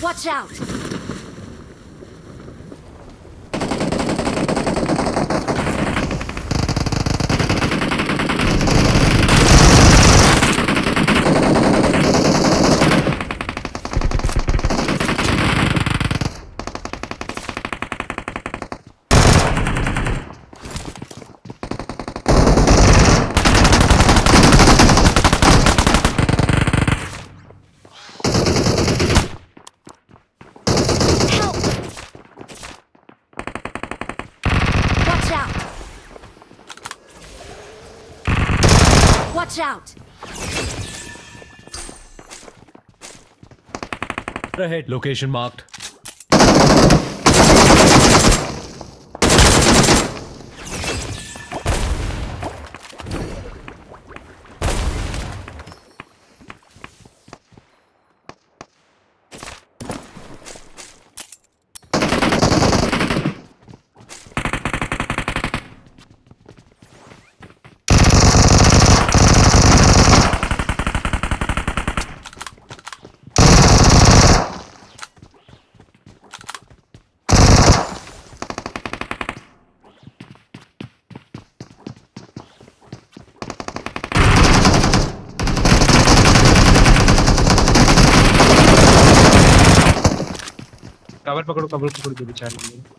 Watch out! Watch out! Ahead. Location marked. Cover पकड़ो जो बेचारे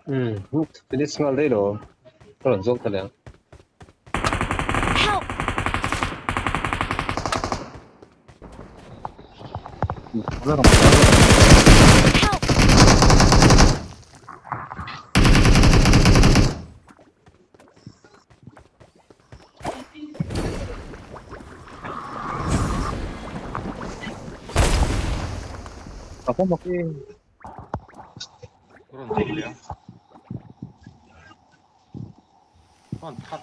Finish ngal dei lo. Ron zok ta le. Help! Help! Ako maki. 그런 소리야? 탑.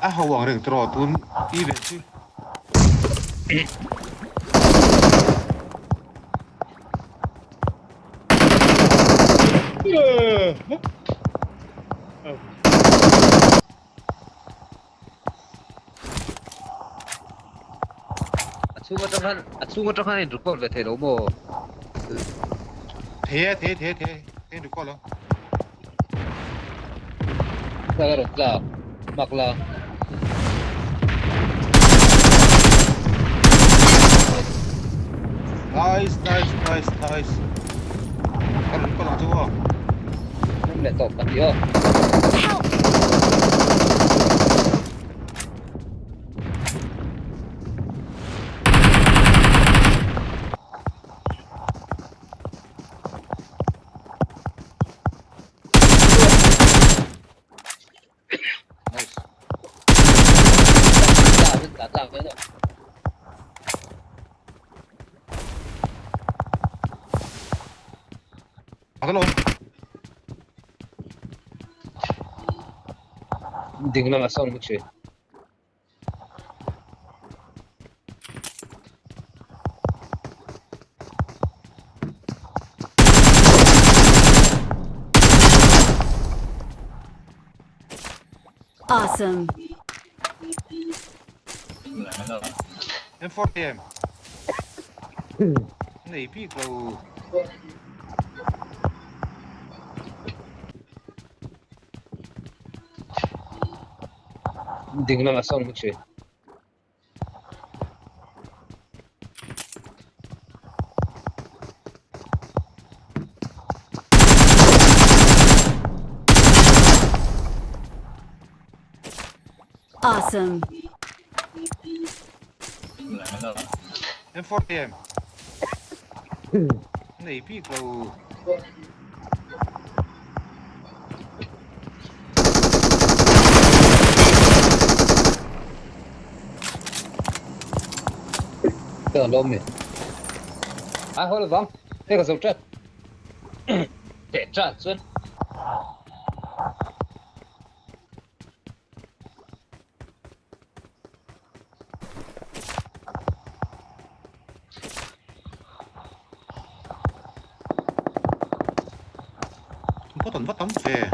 À, hậu quảng rừng trò tuôn đi về chứ. Asungo trong hai ruk le the lo mo. Thế được coi rồi. Ra rồi ra. Mặc là Nice. Con làm chưa? không để tộc bạn nhớ. Help! Nice. Đã cái rồi. Bắt luôn. Đừng làm sao một chuyện. Awesome. M40 em. Này pick rồi. Đừng làm sao một chuyện. Awesome. M40 em. Này pick rồi. Chờ lâu mệt. Hồi là vâng. Thế có dấu chất. Để trả xuân. Phát tấm về.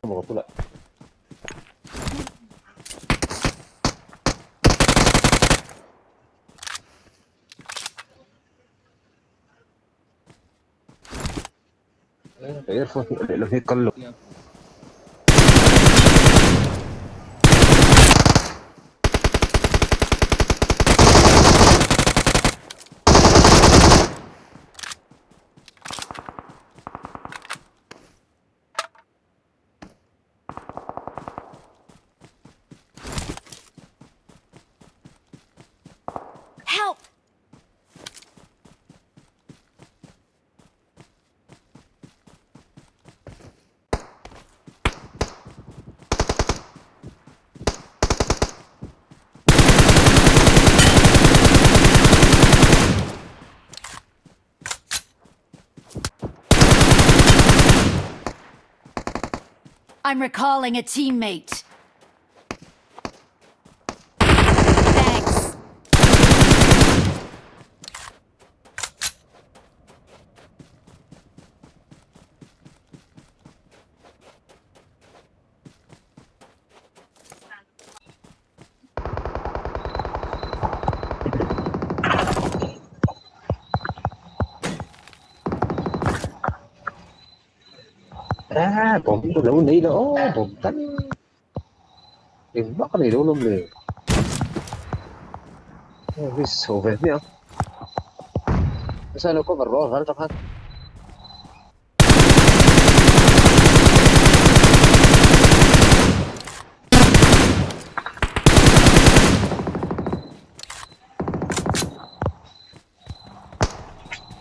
Một pula. Earphone để làm hết con lục. Help! I'm recalling a teammate. Thanks.ผมดูแล้วนี่แล้วผมตั้งđừng bắt cái này đâu luôn liền cái sổ về nhá sao nó có vật rõ ràng chắc hết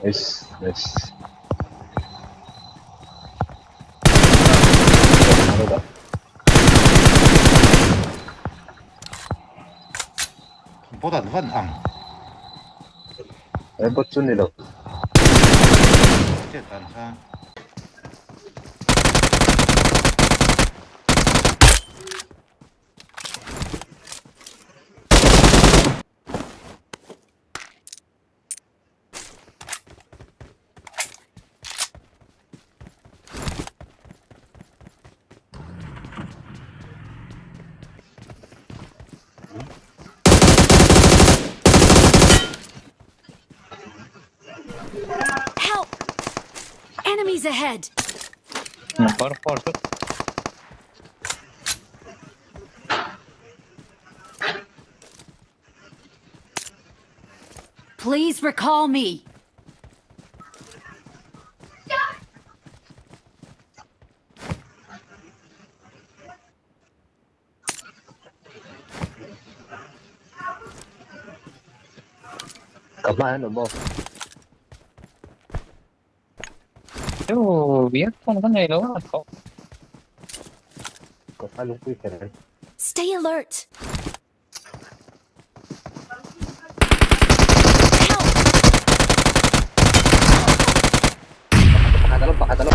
nice nice 보다 vẫn ẳng em bắt chân này đâu chết tàn xa Help! Enemies ahead. Force. Please recall me. cầm mai nó bom Chứ biết không có này đâu là không. có phải lúc quý cái này Stay alert. Help! pakai dalam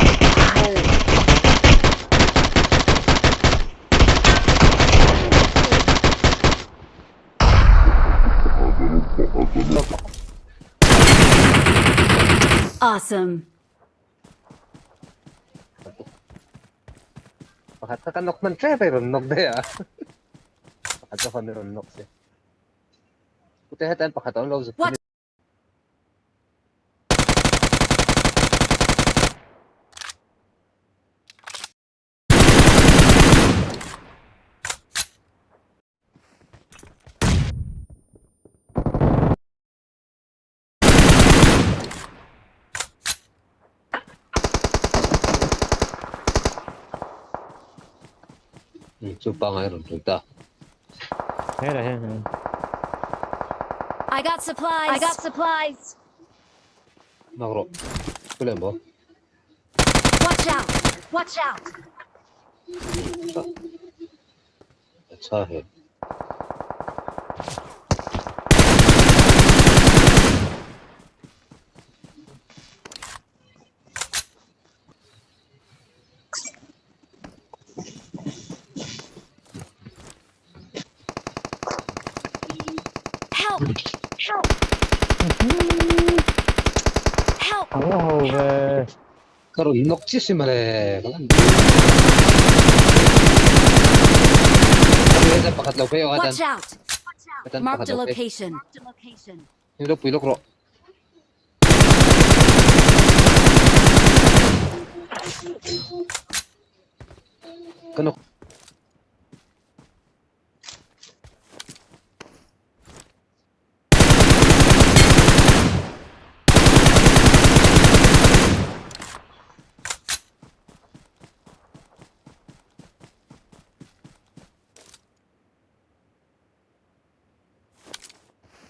Awesome. pakai tekan nok man pero nok deh ya pakai tekan nok sih Putih hatan pakai tahun lalu What? Jumpa ngayon kita Thế là thế. I got supplies. I got supplies. makro boleh mo Watch out. Watch out. अच्छा है Help! Help! Help! Oh, về. kalau nok 치시면 해 Kita pakat law kayo atan. Watch out. Atan Marked pakat a law kayo. location. Hilok pilok ro. Kano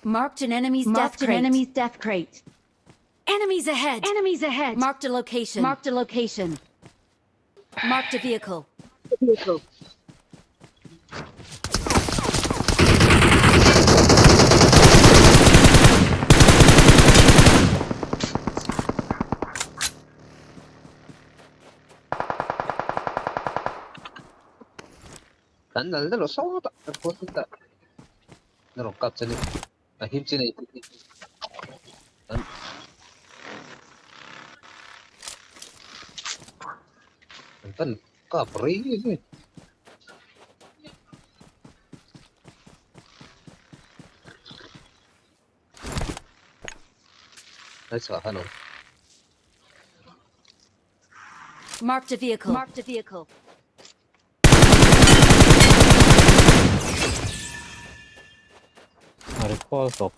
Marked an enemy's death crate. Enemies ahead. Enemies ahead. Marked a location. Marked a location. Marked a vehicle. Dello sota. Dello cazzo di. Ma himsi nei. Antan kapri. Nice ano. Marked a vehicle. Marked a vehicle. Recall तो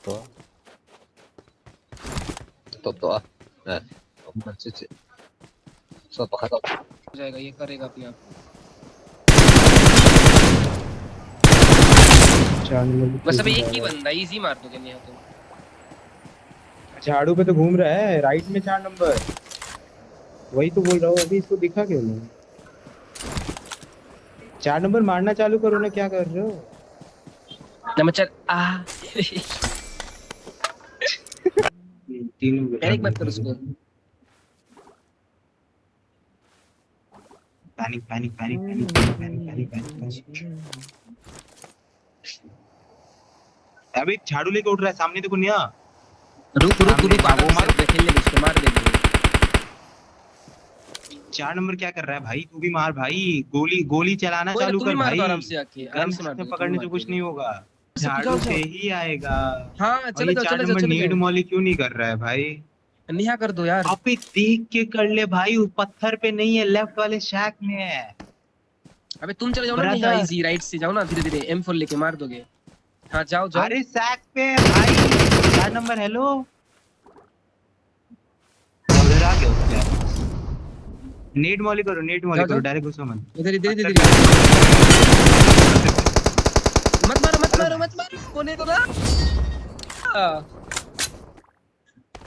Totoo. Eh. Manchichi. So pakata. हो जाएगा, ये करेगा अपने आप। बस अभी एक ही बंदा, इजी मार दोगे नहीं तुम। झाड़ू पे तो घूम रहा है राइट में 4 नंबर। वही तो बोल रहा हूँ, अभी इसको दिखा क्यों नहीं? 4 नंबर मारना चालू करो ना, क्या कर रहे हो? नमचल तीनों पैनिक मत करो उसको। Panic panic panic panic panic panic panic. अबे झाड़ू लेके उठ रहा है, सामने देखो निया। रुक रुक रुक, वो मारो, खेलने दे उसको, मार दे। 4 नंबर क्या कर रहा है भाई? तू भी मार भाई, गोली गोली चलाना चालू कर भाई। आराम से आके, आराम से मार दो। पकड़ने से कुछ नहीं होगा, झाड़ू से ही आएगा। हाँ चलो जाओ, 4 नंबर नीड मॉली क्यों नहीं कर रहा है भाई? निहा कर दो यार। अबे देख के कर ले भाई, वो पत्थर पे नहीं है, लेफ्ट वाले शैक में है। अबे तुम चले जाओ ना, निहा इजी राइट से जाओ ना, धीरे धीरे M4 लेके मार दोगे। हाँ जाओ जाओ। अरे शैक पे है भाई 4 नंबर। हेलो उधर आ गया उसके। नेट मॉली करो, नेट मॉली करो, डायरेक्ट घुसो मत। इधर इधर इधर मत मारो मत मारो मत मारो, कोने तो ना।